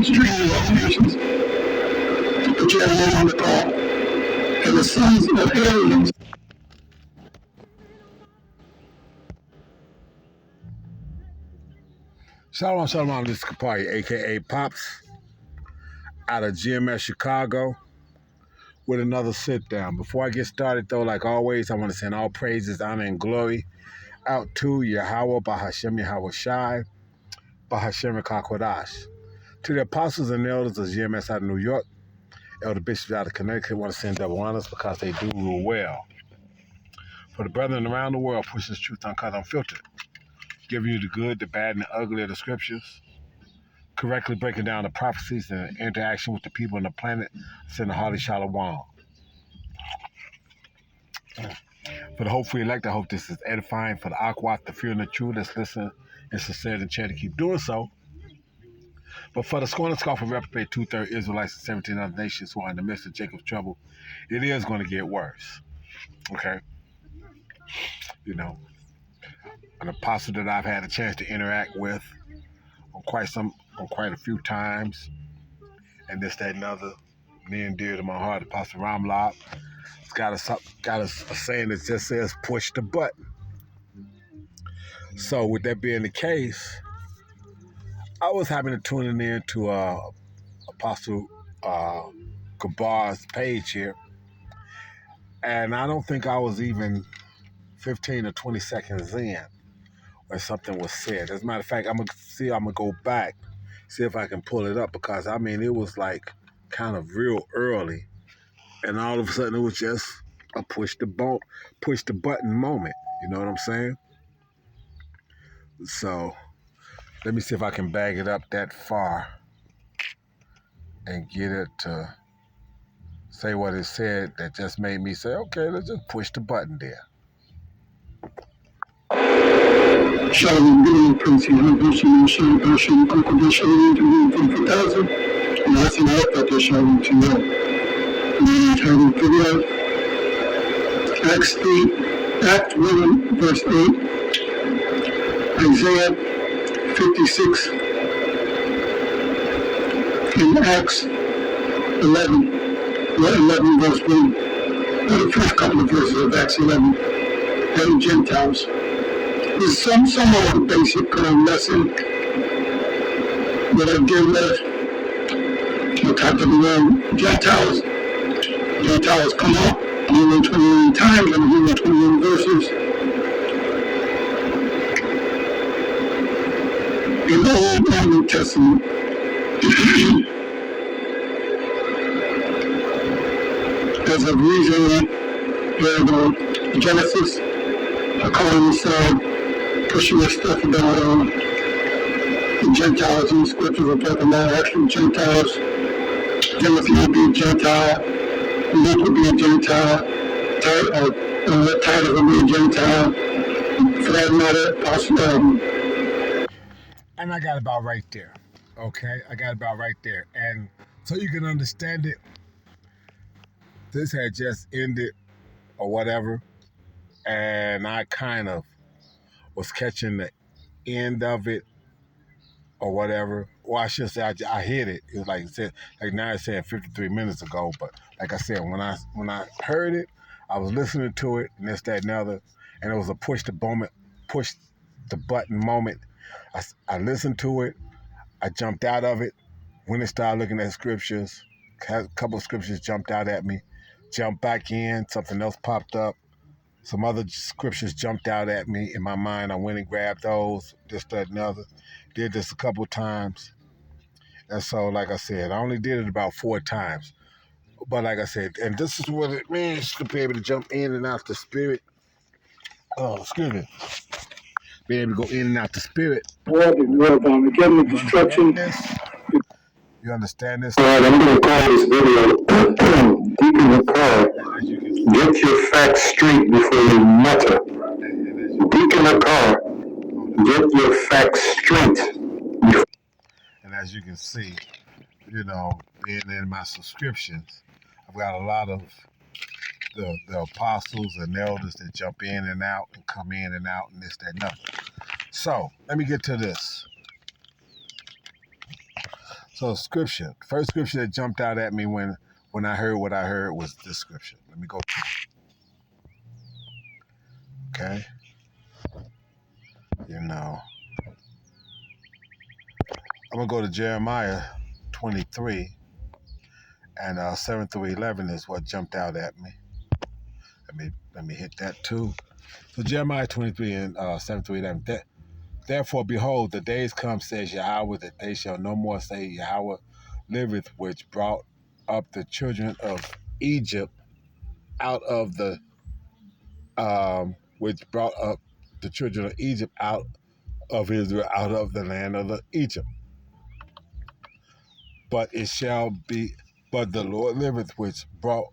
strangers of nations, put your name on the call, and the sons of aliens. Shalom, shalom, this is Kapari, a.k.a. Pops, out of GMS Chicago, with another sit-down. Before I get started, though, like always, I want to send all praises, honor, and glory out to Yahweh, Bahashem Yahweh Shai, Bahashem Kakwadash. To the apostles and elders of GMS out of New York, elder bishops out of Connecticut, want to send double honors because they do rule well. For the brethren around the world, pushing truth uncut, unfiltered, giving you the good, the bad, and the ugly of the scriptures, correctly breaking down the prophecies and interaction with the people on the planet, send a hearty shalom. For the hopefully elect, I hope this is edifying. For the Akwat, the fear and the true that's listening and sincere and chair to keep doing so. But for the scorn and scoff of reprobate 2/3 Israelites and 17 other nations who are in the midst of Jacob's trouble, it is going to get worse. Okay? You know, an apostle that I've had a chance to interact with on quite a few times, and this, that, and other, near and dear to my heart, Apostle Ramlab. It's got a saying that just says push the button. So with that being the case, I was having to tune in to Apostle Kabar's page here, and I don't think I was even 15 or 20 seconds in when something was said. As a matter of fact, I'm gonna go back, see if I can pull it up, because I mean it was like kind of real early, and all of a sudden it was just a push the button moment. You know what I'm saying? So let me see if I can bag it up that far and get it to say what it said that just made me say, okay, let's just push the button there. Shalom, good evening, Prince. You have Hashem, Hashem, Hashem, Uncle Shalom, to me from 2000. And I think I got the Shalom to you. And having video, Acts 8, Act 1, verse 8, Isaiah 56, and Acts 11, verse 1, the first couple of verses of Acts 11, and Gentiles. There's somewhat of a basic lesson that I give the type of the word Gentiles. Gentiles come up 129 times in 121 verses. In the Old and New Testament. As of recently, Genesis, I call this pushing this stuff about the Gentiles in the scriptures. We're talking about actual Gentiles. Timothy would be a Gentile, Luke would be a Gentile, Titus would be a Gentile, for that matter, Apostle. And I got about right there. Okay? I got about right there. And so you can understand it, this had just ended or whatever, and I kind of was catching the end of it or whatever. Well, I should say I hit it. It was like it said, like now it's saying 53 minutes ago, but like I said, when I heard it, I was listening to it, and this, that, and other, and it was a push the button moment. I listened to it, I jumped out of it, went and started looking at scriptures. A couple of scriptures jumped out at me, jumped back in, something else popped up. Some other scriptures jumped out at me in my mind. I went and grabbed those, this, that, and the other. Did this a couple times. And so, like I said, I only did it about 4 times. But like I said, and this is what it means to be able to jump in and out the spirit. Oh, excuse me. Be able to go in and out the spirit. Getting the destruction. You understand this? All right, I'm going to call this video Deacon the Car. Get your facts straight before you mutter. Deacon the Car. Get your facts straight. And as you can see, you know, being in my subscriptions, I've got a lot of the apostles and elders that jump in and out and come in and out and this, that, and other. So, let me get to this. So scripture, first scripture that jumped out at me when I heard what I heard was this scripture. Let me go to it. Okay. I'm going to go to Jeremiah 23, and 7 through 11 is what jumped out at me. Let me hit that too. So Jeremiah 23 and 7 through 11. Therefore, behold, the days come, says Yahweh, that they shall no more say, Yahweh liveth, which brought up the children of Egypt out of the which brought up the children of Egypt out of Israel, out of the land of Egypt. But it shall be, but the Lord liveth, which brought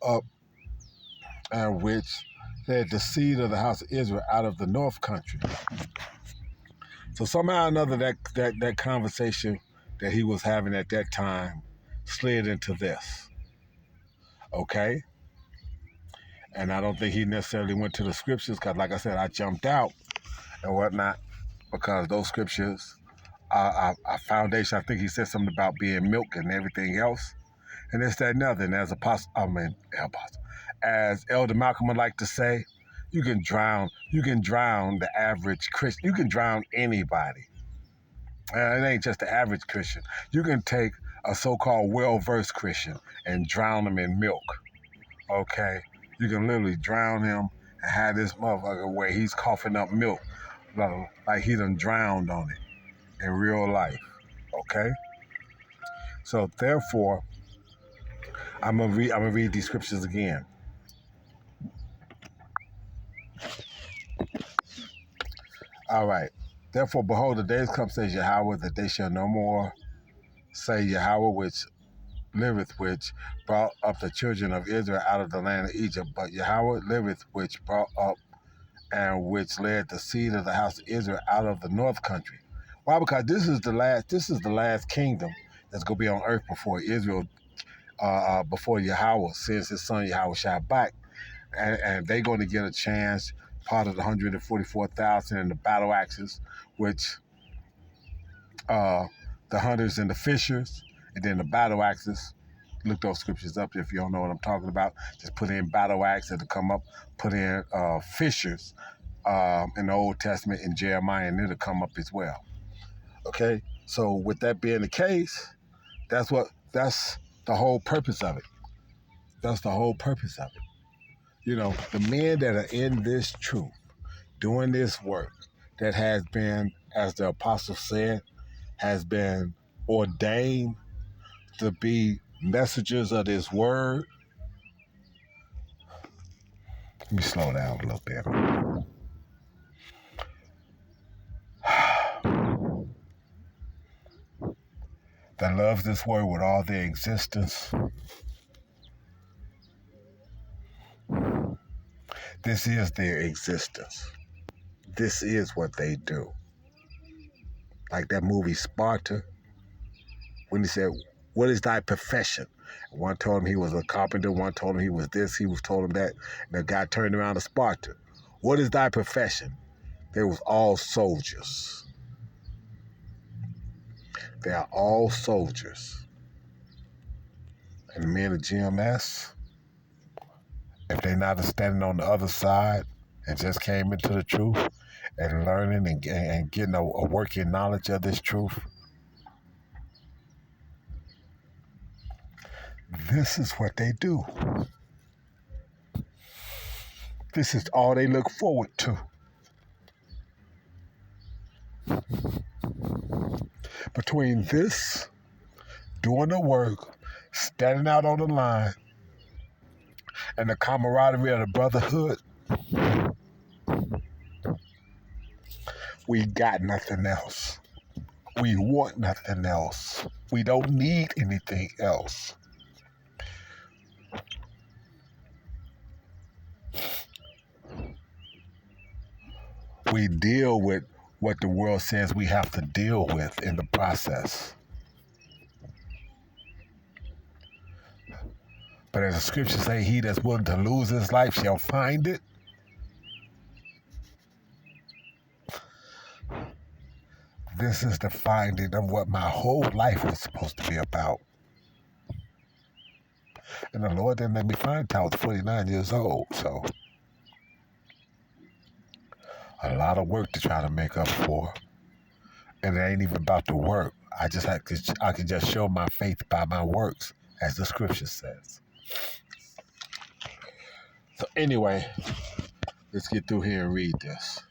up and which led the seed of the house of Israel out of the north country. So somehow or another, that conversation that he was having at that time slid into this. Okay? And I don't think he necessarily went to the scriptures because, like I said, I jumped out and whatnot because those scriptures are foundation. I think he said something about being milk and everything else. And it's that nothing. As as Elder Malcolm would like to say, you can drown the average Christian. You can drown anybody. It ain't just the average Christian. You can take a so-called well-versed Christian and drown him in milk. Okay? You can literally drown him and have this motherfucker where he's coughing up milk like he done drowned on it in real life. Okay? So therefore, I'm gonna read these scriptures again. All right. Therefore, behold, the days come, says Yahweh, that they shall no more say Yahweh, which liveth, which brought up the children of Israel out of the land of Egypt, but Yahweh liveth, which brought up and which led the seed of the house of Israel out of the north country. Why? Because this is the last kingdom that's gonna be on earth before Israel, before Yahweh sends his son Yahweh shall back, and they're going to get a chance. Part of the 144,000 in the battle axes, which the hunters and the fishers, and then the battle axes. Look those scriptures up if you don't know what I'm talking about. Just put in battle axe, it'll come up. Put in fishers in the Old Testament in Jeremiah, and it'll come up as well. Okay, so with that being the case, that's the whole purpose of it. That's the whole purpose of it. You know, the men that are in this truth, doing this work, that has been, as the apostle said, has been ordained to be messengers of this word. Let me slow down a little bit. That loves this word with all their existence. This is their existence. This is what they do. Like that movie Sparta, when he said, what is thy profession? One told him he was a carpenter, one told him he was this, he was told him that. And the guy turned around to Sparta. What is thy profession? They was all soldiers. They are all soldiers. And the men of GMS, if they're not standing on the other side and just came into the truth and learning and getting a working knowledge of this truth, this is what they do. This is all they look forward to. Between this, doing the work, standing out on the line, and the camaraderie of the brotherhood, we got nothing else. We want nothing else. We don't need anything else. We deal with what the world says we have to deal with in the process. But as the scriptures say, he that's willing to lose his life shall find it. This is the finding of what my whole life was supposed to be about. And the Lord didn't let me find it till I was 49 years old. So a lot of work to try to make up for. And it ain't even about the work. I can just show my faith by my works, as the scripture says. So anyway, let's get through here and read this.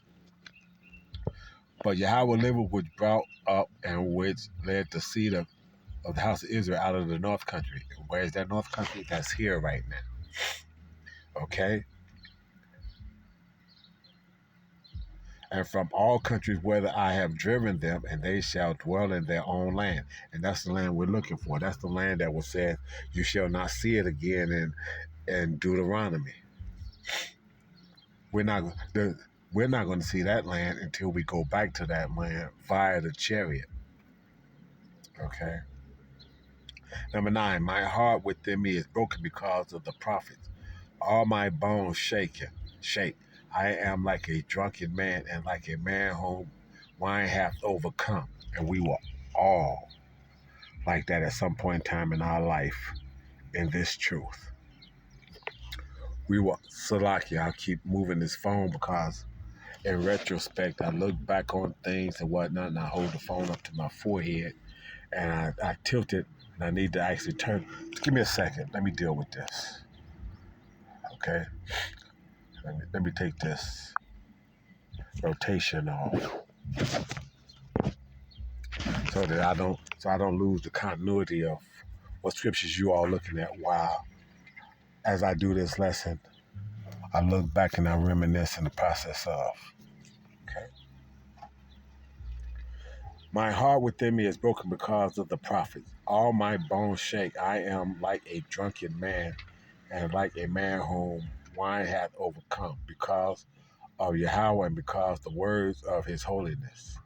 But Yahweh liveth, which brought up and which led the seed of the house of Israel out of the north country. And where is that north country? That's here right now. Okay? And from all countries whither I have driven them, and they shall dwell in their own land. And that's the land we're looking for. That's the land that was said, you shall not see it again in Deuteronomy. We're not going to see that land until we go back to that land via the chariot. Okay? Number 9, my heart within me is broken because of the prophets. All my bones shake. I am like a drunken man, and like a man whom wine hath overcome. And we were all like that at some point in time in our life in this truth. We were, Salaki, I'll keep moving this phone because in retrospect, I look back on things and whatnot, and I hold the phone up to my forehead, and I tilt it, and I need to actually turn. Just give me a second. Let me deal with this. Okay? Let me take this rotation off so that I don't lose the continuity of what scriptures you all looking at while as I do this lesson. I look back and I reminisce in the process of. Okay. My heart within me is broken because of the prophets. All my bones shake. I am like a drunken man, and like a man whom wine hath overcome, because of Yahweh and because the words of his holiness.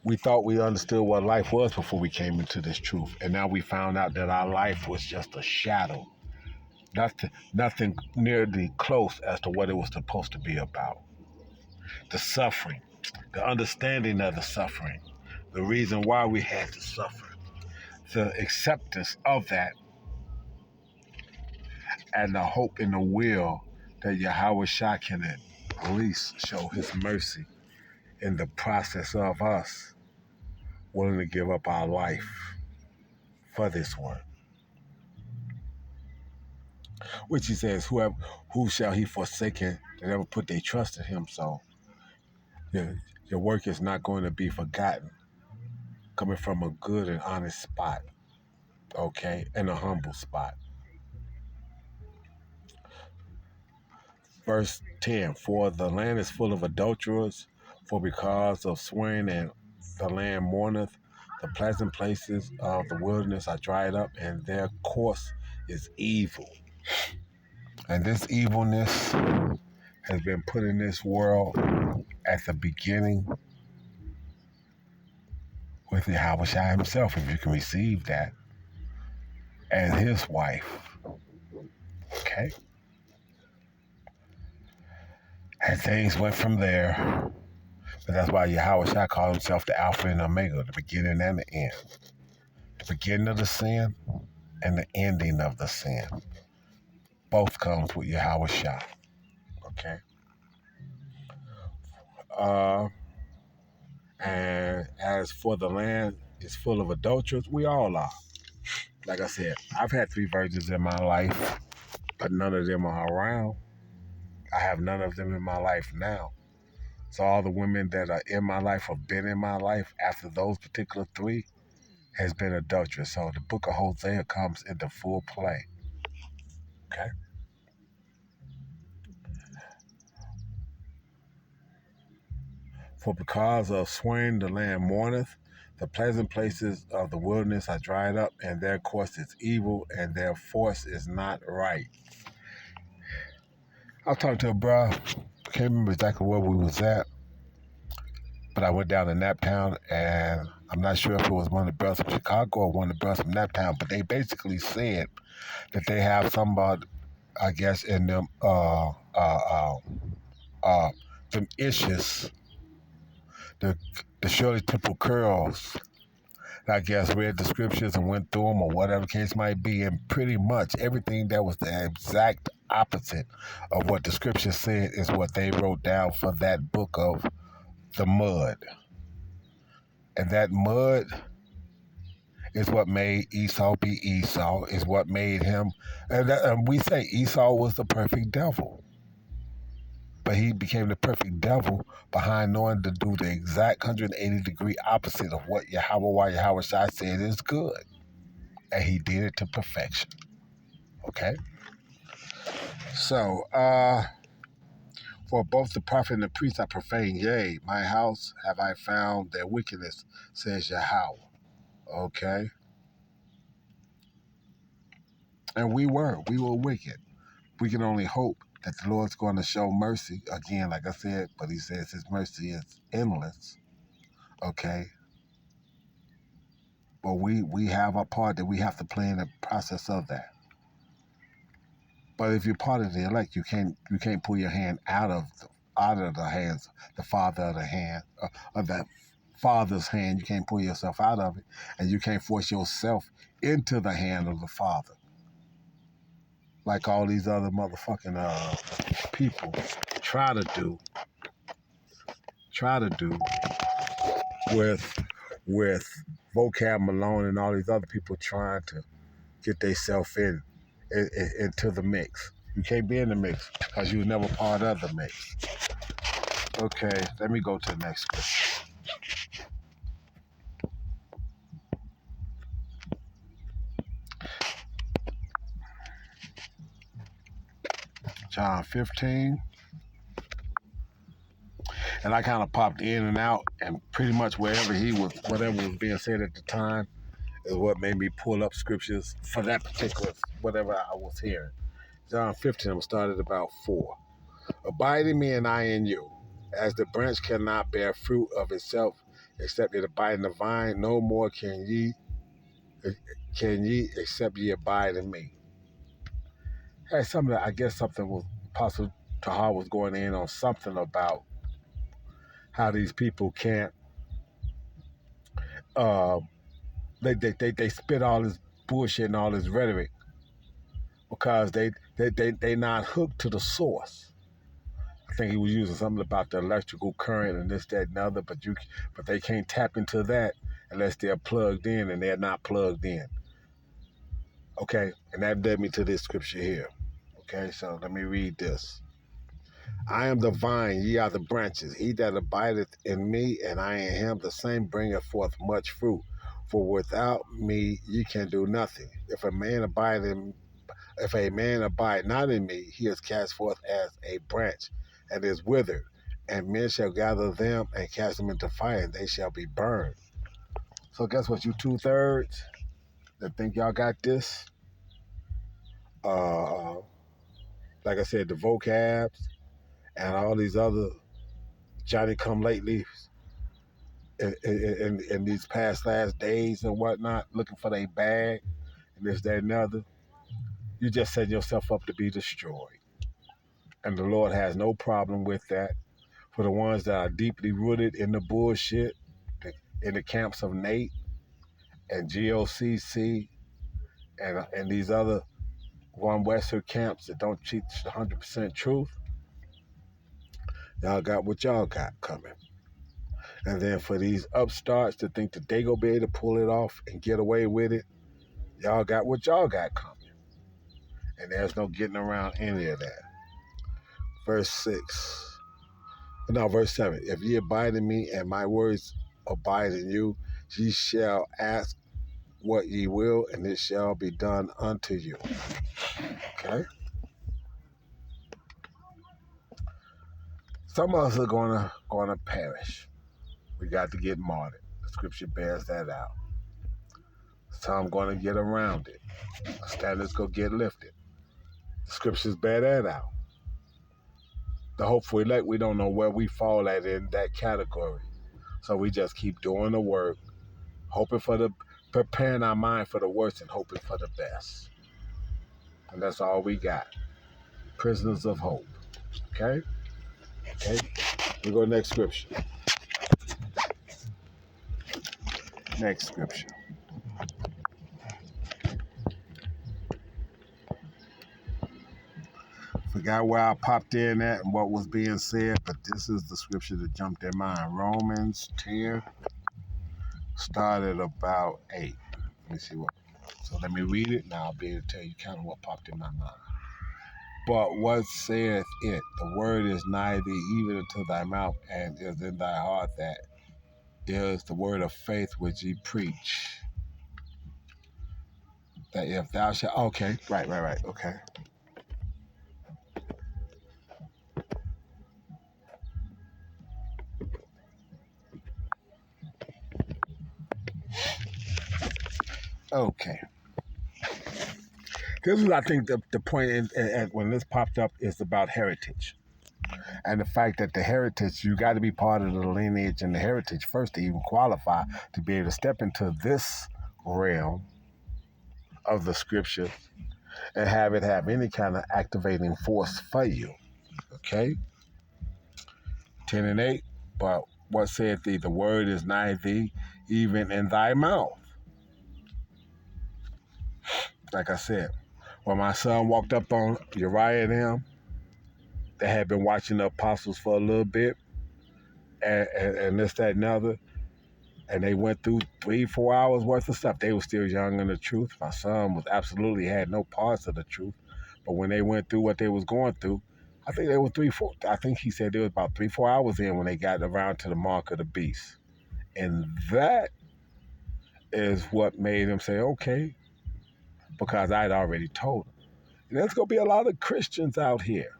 We thought we understood what life was before we came into this truth, and now we found out that our life was just a shadow. Nothing nearly close as to what it was supposed to be about. The suffering, the understanding of the suffering, the reason why we had to suffer, the acceptance of that, and the hope and the will that Yahweh Shah can at least show his mercy in the process of us willing to give up our life for this work. Which he says, who shall he forsake that ever put their trust in him? So your work is not going to be forgotten, coming from a good and honest spot, okay, and a humble spot. Verse 10, for the land is full of adulterers, for because of swearing and the land mourneth, the pleasant places of the wilderness are dried up, and their course is evil. And this evilness has been put in this world at the beginning with Yahweh Shai himself, if you can receive that, and his wife. Okay? And things went from there. But that's why Yahweh Shai called himself the Alpha and Omega, the beginning and the end. The beginning of the sin and the ending of the sin. Both comes with Yahweh Shai. Okay? And as for the land is full of adulterers, we all are. Like I said, I've had 3 virgins in my life, but none of them are around. I have none of them in my life now. So all the women that are in my life or been in my life after those particular 3 has been adulterous. So the book of Hosea comes into full play. Okay? For because of swearing the land mourneth, the pleasant places of the wilderness are dried up, and their course is evil, and their force is not right. I was talking to a bro. I can't remember exactly where we was at, but I went down to Naptown, and I'm not sure if it was one of the brothers from Chicago or one of the brothers from Naptown, but they basically said that they have somebody, I guess, in them some issues the Shirley Temple curls. I guess read the scriptures and went through them or whatever the case might be, and pretty much everything that was the exact opposite of what the scripture said is what they wrote down for that book of the mud. And that mud is what made Esau be Esau, is what made him, and we say Esau was the perfect devil. But he became the perfect devil behind knowing to do the exact 180-degree opposite of what Yahweh Shai said is good. And he did it to perfection. Okay? So, for both the prophet and the priest I profane, yea, my house have I found their wickedness, says Yahweh. Okay? And we were wicked. We can only hope that the Lord's going to show mercy. Again, like I said, but he says his mercy is endless. Okay? But we have a part that we have to play in the process of that. But if you're part of the elect, you can't pull your hand out of the hands, the father of the hand, of that father's hand. You can't pull yourself out of it, and you can't force yourself into the hand of the father, like all these other motherfucking people try to do with Vocab Malone and all these other people trying to get themselves into the mix. You can't be in the mix because you were never part of the mix. Okay, let me go to the next question. John 15. And I kind of popped in and out, and pretty much whatever was being said at the time is what made me pull up scriptures for that particular, whatever I was hearing. John 15, I'm started about 4. Abide in me and I in you. As the branch cannot bear fruit of itself except it abide in the vine, no more can ye except ye abide in me. Hey, I guess something was, Apostle Tahar was going in on something about how these people can't, they spit all this bullshit and all this rhetoric because they not hooked to the source. I think he was using something about the electrical current and this, that, and the other, but they can't tap into that unless they're plugged in, and they're not plugged in. Okay, and that led me to this scripture here. Okay, so let me read this. I am the vine, ye are the branches. He that abideth in me, and I in him, the same bringeth forth much fruit. For without me ye can do nothing. If a man abide not in me, he is cast forth as a branch, and is withered. And men shall gather them and cast them into fire, and they shall be burned. So guess what, you 2/3 that think y'all got this? Like I said, the vocabs and all these other Johnny come lately in these last days and whatnot, looking for their bag and this, that, and the other, you just set yourself up to be destroyed. And the Lord has no problem with that. For the ones that are deeply rooted in the bullshit, in the camps of Nate and GOCC and these other One Western camps that don't teach 100% truth, y'all got what y'all got coming. And then for these upstarts to think that they gonna be able to pull it off and get away with it, y'all got what y'all got coming. And there's no getting around any of that. Verse 7. If ye abide in me and my words abide in you, ye shall ask what ye will, and it shall be done unto you. Okay? Some of us are gonna perish. We got to get martyred. The scripture bears that out. Some gonna get around it. The standards gonna get lifted. The scriptures bear that out. The hopeful elect, we don't know where we fall at in that category. So we just keep doing the work, preparing our mind for the worst and hoping for the best. And that's all we got. Prisoners of hope. Okay? We go to the next scripture. Next scripture. Forgot where I popped in at and what was being said, but this is the scripture that jumped in mind. Romans 10 started about 8. Let me see what. So let me read it, and I'll be able to tell you kind of what popped in my mind. But what saith it? The word is nigh thee, even unto thy mouth, and is in thy heart. That is the word of faith which ye preach. That if thou shalt... Okay, right, okay. Okay. This is, I think, the point when this popped up is about heritage. And the fact that the heritage, you got to be part of the lineage and the heritage first to even qualify to be able to step into this realm of the scripture and have it have any kind of activating force for you. Okay? 10 and 8. But what saith thee? The word is nigh thee, even in thy mouth. Like I said, when my son walked up on Uriah and them, they had been watching the apostles for a little bit, and this, that, and other, and they went through 3-4 hours worth of stuff. They were still young in the truth. My son was absolutely had no parts of the truth. But when they went through what they was going through, I think they were 3-4. I think he said it was about 3-4 hours in when they got around to the mark of the beast, and that is what made him say, okay, because I'd already told him. And there's gonna be a lot of Christians out here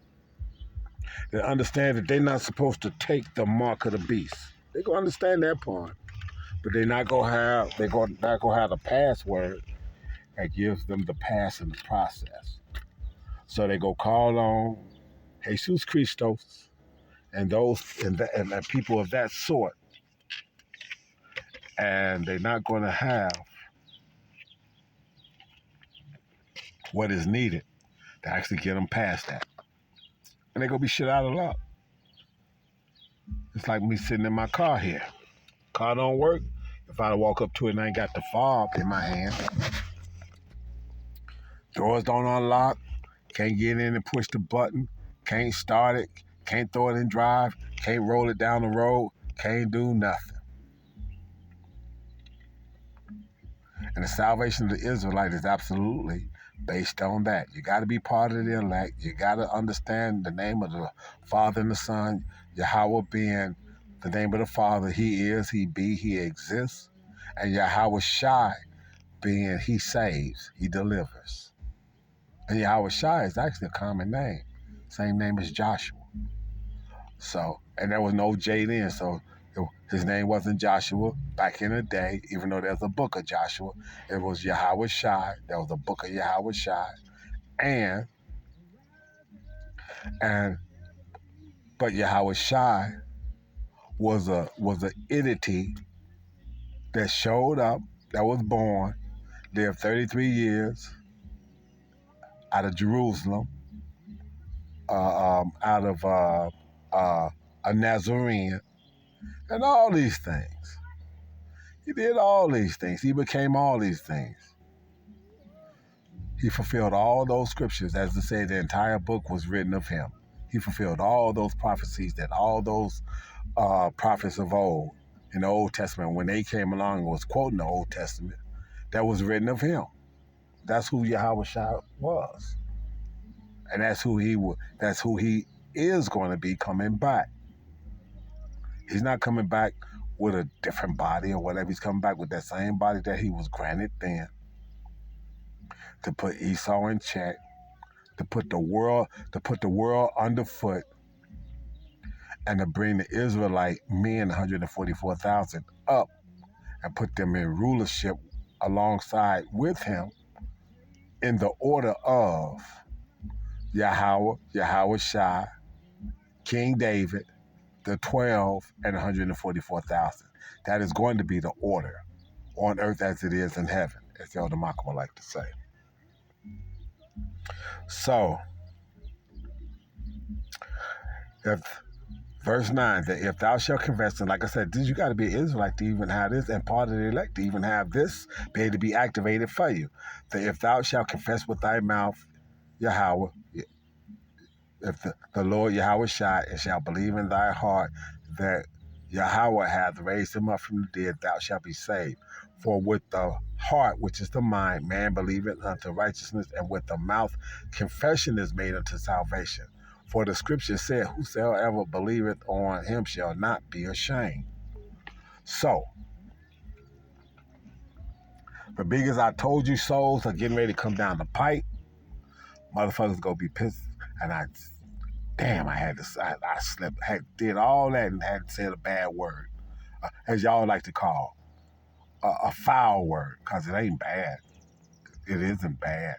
that understand that they're not supposed to take the mark of the beast. They're gonna understand that part. But they're not gonna have the password that gives them the pass in the process. So they go call on Jesus Christos and those and people of that sort, and they're not gonna have what is needed to actually get them past that. And they're gonna be shit out of luck. It's like me sitting in my car here. Car don't work. If I walk up to it and I ain't got the fob in my hand, doors don't unlock, can't get in and push the button, can't start it, can't throw it in drive, can't roll it down the road, can't do nothing. And the salvation of the Israelite is absolutely based on that. You got to be part of the elect. You got to understand the name of the Father and the Son, Yahweh being the name of the Father. He is, He be, He exists. And Yahweh Shai being He saves, He delivers. And Yahweh Shai is actually a common name. Same name as Joshua. So, and there was no J then, so his name wasn't Joshua back in the day, even though there's a book of Joshua. It was Yahweh Shai. There was a book of Yahweh Shai. But Yahweh Shai was a entity that showed up, that was born, lived 33 years out of Jerusalem, out of a Nazarene, and all these things. He did all these things. He became all these things. He fulfilled all those scriptures. As to say, the entire book was written of him. He fulfilled all those prophecies that all those prophets of old in the Old Testament, when they came along and was quoting the Old Testament, that was written of him. That's who Yahweh Shai was. And that's who he is going to be coming back. He's not coming back with a different body or whatever. He's coming back with that same body that he was granted then, to put Esau in check, to put the world underfoot, and to bring the Israelite men, 144,000, up and put them in rulership alongside with him in the order of Yahweh Shai, King David, the 12, and 144,000. That is going to be the order on earth as it is in heaven, as the Elder Malcolm would like to say. So, if Verse 9, that if thou shalt confess, and like I said, you got to be an Israelite to even have this, and part of the elect to even have this, be able to be activated for you. That if thou shalt confess with thy mouth, Yahweh, if the Lord Yahweh Shai, and shalt believe in thy heart that Yahweh hath raised him up from the dead, thou shalt be saved. For with the heart, which is the mind, man believeth unto righteousness, and with the mouth confession is made unto salvation. For the scripture said, whosoever believeth on him shall not be ashamed. So, the big as I told you, souls are getting ready to come down the pipe. Motherfuckers gonna be pissed. And I had to, I slept, did all that and hadn't said a bad word. As y'all like to call, a foul word, because it ain't bad. It isn't bad.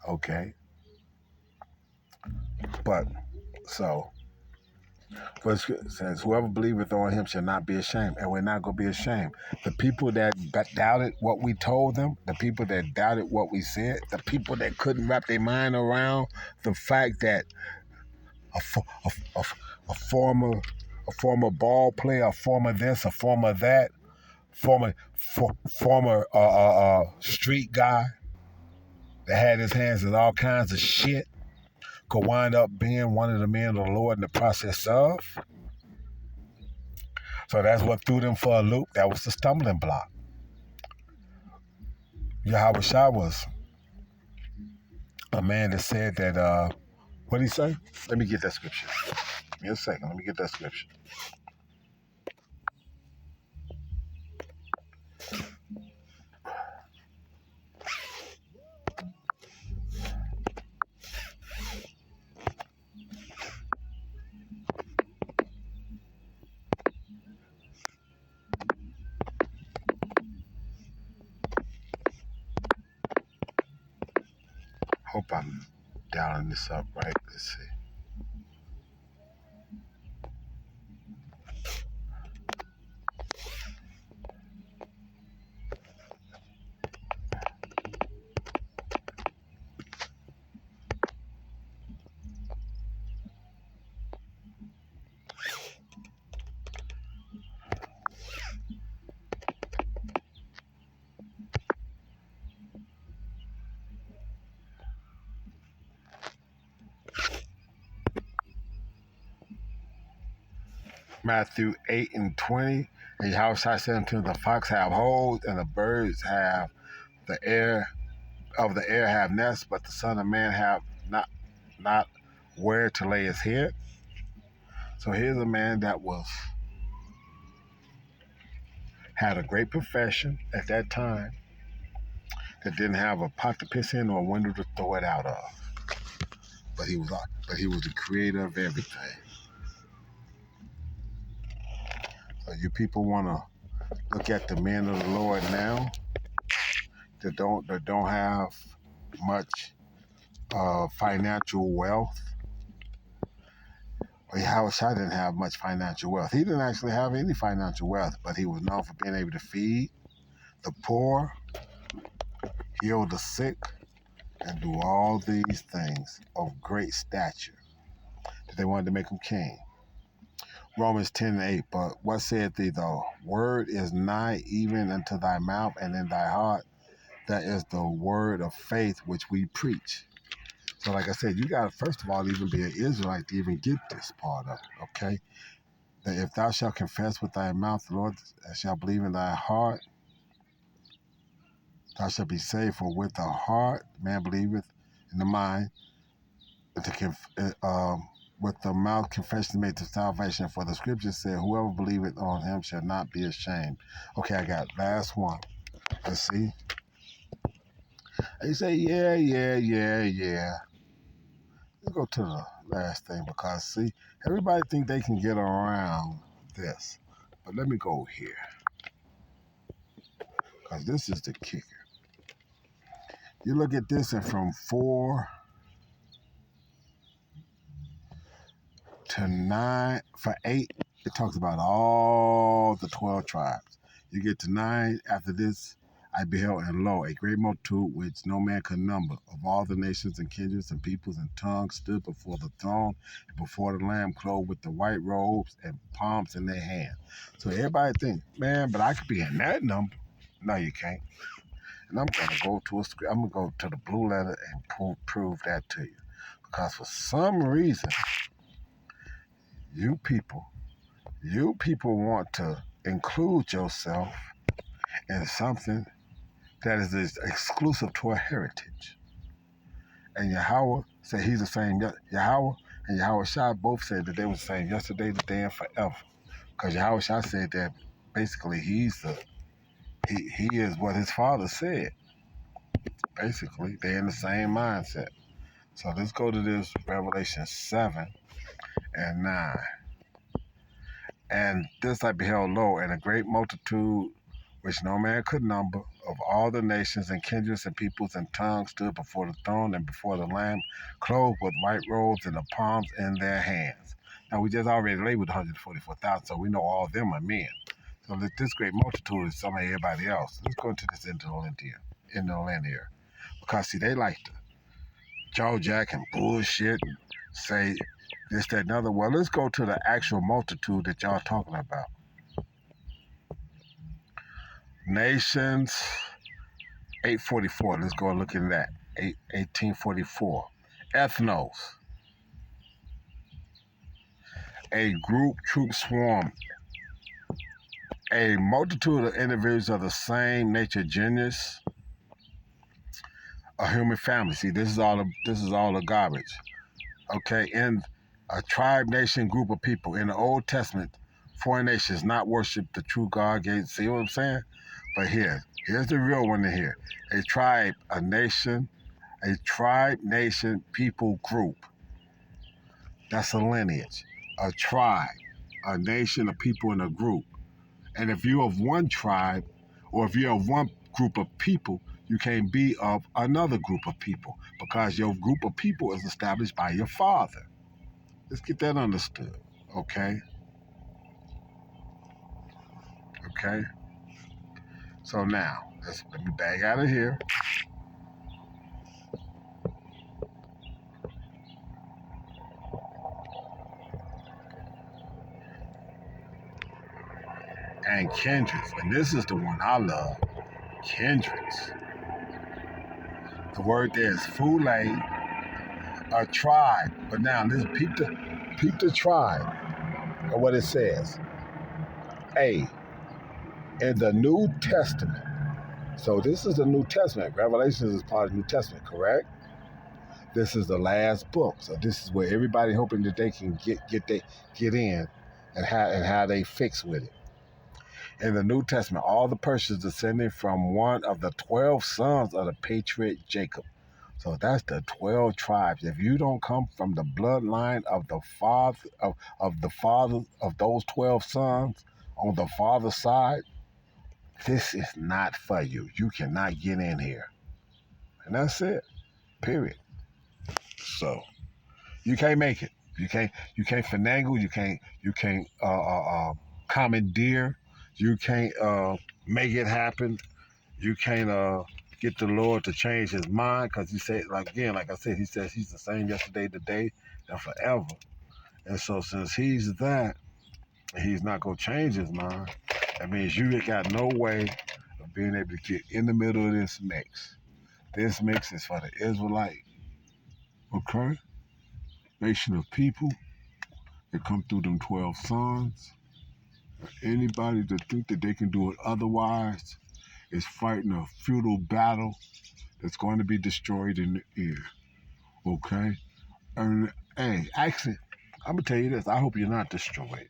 Okay? But, so, but it says, whoever believeth on him shall not be ashamed, and we're not going to be ashamed. The people that doubted what we told them, the people that doubted what we said, the people that couldn't wrap their mind around the fact that a former ball player, a former this, a former that, former street guy that had his hands in all kinds of shit could wind up being one of the men of the Lord in the process of. So that's what threw them for a loop. That was the stumbling block. Yahweh Shah was a man that said that, what did he say? Let me get that scripture. Give me a second. Let me get that scripture. Hope I'm dialing this up right. Let's see. Matthew 8:20. And Yahweh said unto the fox have holes, and the birds have the air of the air have nests, but the Son of Man have not where to lay his head. So here's a man that had a great profession at that time, that didn't have a pot to piss in or a window to throw it out of. But he was the creator of everything. So you people want to look at the men of the Lord now that don't have much financial wealth. Well, Yahweh Shai didn't have much financial wealth. He didn't actually have any financial wealth, but he was known for being able to feed the poor, heal the sick, and do all these things of great stature. That they wanted to make him king. Romans 10:8. But what saith thee, though? Word is nigh even unto thy mouth and in thy heart. That is the word of faith which we preach. So like I said, you got to first of all even be an Israelite to even get this part of it, okay? That if thou shalt confess with thy mouth the Lord, and shalt believe in thy heart, thou shalt be saved. For with the heart man believeth, in the mind, with the mouth confession is made to salvation. For the scripture said, whoever believeth on him shall not be ashamed. Okay, I got last one. Let's see. They say, yeah. Let's go to the last thing, because see, everybody think they can get around this. But let me go here, because this is the kicker. You look at this, and from 4 to 9, for 8, it talks about all the 12 tribes. You get to 9, after this, I beheld, and lo, a great multitude which no man could number, of all the nations and kindreds and peoples and tongues, stood before the throne and before the Lamb, clothed with the white robes and palms in their hand. So everybody think, man, but I could be in that number. No, you can't. And I'm gonna go to I'm gonna go to the blue letter and prove that to you, because for some reason, you people want to include yourself in something that is exclusive to a heritage. And Yahweh said he's the same. Yahweh and Yahweh Shah both said that they were the same yesterday, today, and forever. Because Yahweh Shah said that basically he is what his father said. Basically, they're in the same mindset. So let's go to this Revelation 7 and 9. And this I beheld, lo, and a great multitude which no man could number, of all the nations and kindreds and peoples and tongues, stood before the throne and before the Lamb, clothed with white robes and the palms in their hands. Now, we just already labeled 144,000, so we know all of them are men. So this great multitude is some of everybody else. Let's go into this interlinear. Because, see, they like to jaw jack and bullshit and say this, that, and other. Well, let's go to the actual multitude that y'all talking about. Nations, 844. Let's go and look at that. 1844. Ethnos, a group, troop, swarm, a multitude of individuals of the same nature, genus, a human family. See, this is all the garbage. Okay, in a tribe, nation, group of people. In the Old Testament, foreign nations not worship the true God. See what I'm saying? But here's the real one in here. A tribe, a nation, a tribe, nation, people, group. That's a lineage. A tribe, a nation, a people, and a group. And if you're of one tribe, or if you're of one group of people, you can't be of another group of people, because your group of people is established by your father. Let's get that understood, okay? Okay? So now, let me bag out of here. And kindreds, and this is the one I love, kindreds. The word there is fule, a tribe. But now, let's peep the tribe, or what it says. A, in the New Testament. So this is the New Testament. Revelation is part of the New Testament, correct? This is the last book. So this is where everybody hoping that they can get in and how they fix with it. In the New Testament, all the persons descending from one of the 12 sons of the patriarch Jacob. So that's the 12 tribes. If you don't come from the bloodline of the father of those 12 sons on the father's side, this is not for you. You cannot get in here. And that's it. Period. So you can't make it. You can't finagle. You can't commandeer. You can't make it happen. You can't get the Lord to change his mind, because he said, like I said, he says he's the same yesterday, today, and forever. And so since he's that, he's not going to change his mind. That means you got no way of being able to get in the middle of this mix. This mix is for the Israelite, okay, nation of people that come through them 12 sons. Anybody that think that they can do it otherwise is fighting a futile battle that's going to be destroyed in the ear, okay? And hey, actually, I'm gonna tell you this. I hope you're not destroyed,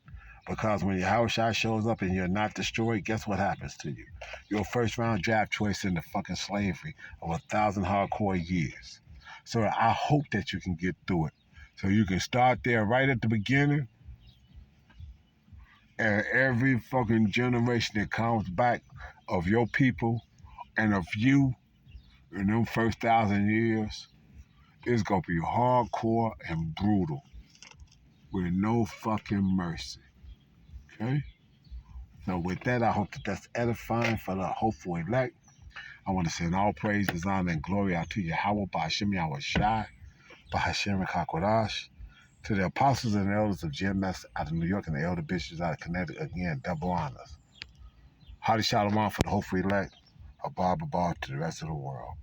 because when your house shot shows up and you're not destroyed, guess what happens to you? Your first round draft choice into fucking slavery of 1,000 hardcore years. So I hope that you can get through it. So you can start there right at the beginning, and every fucking generation that comes back of your people and of you in them first 1,000 years, it's gonna be hardcore and brutal with no fucking mercy. Okay? So with that, I hope that that's edifying for the hopeful elect. I want to send all praise, honor, and glory out to Yahweh, Ba'ashem Yahweh Shai, Ba'ashem Kakodash, to the apostles and elders of GMS out of New York and the elder bishops out of Connecticut. Again, double honors. Hadi Shalom for the hopeful elect, Abba to the rest of the world.